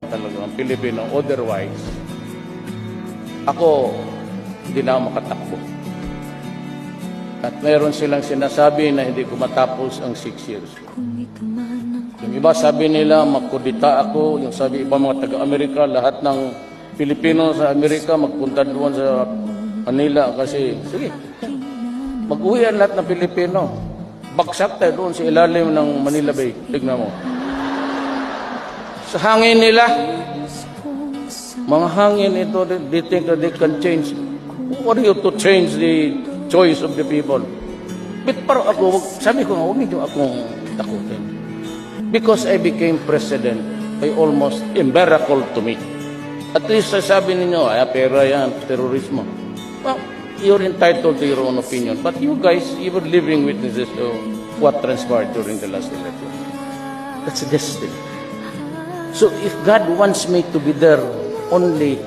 talagang Pilipino. Otherwise, ako hindi na ako makatakbo. At meron silang sinasabi na hindi ko matapos ang 6 years. Yung iba sabi nila, magkudita ako. Yung sabi iba mga taga-Amerika, lahat ng Pilipino sa Amerika magpunta doon sa Manila kasi, sige, mag-uwi ang lahat ng Pilipino. Bagsak tayo doon sa ilalim ng Manila Bay. Tignan mo. Sa hangin nila, mga hangin ito, they think that they can change. Who are you to change the choice of the people? But parang ako, sabi ko nga, huwag niyo akong takutin. Because I became president, ay almost a miracle to me. At least sabi ninyo, ay pera yan, terorismo. Well, you're entitled to your own opinion. But you guys, you were living witnesses to what transpired during the last election. That's destiny. So if God wants me to be there only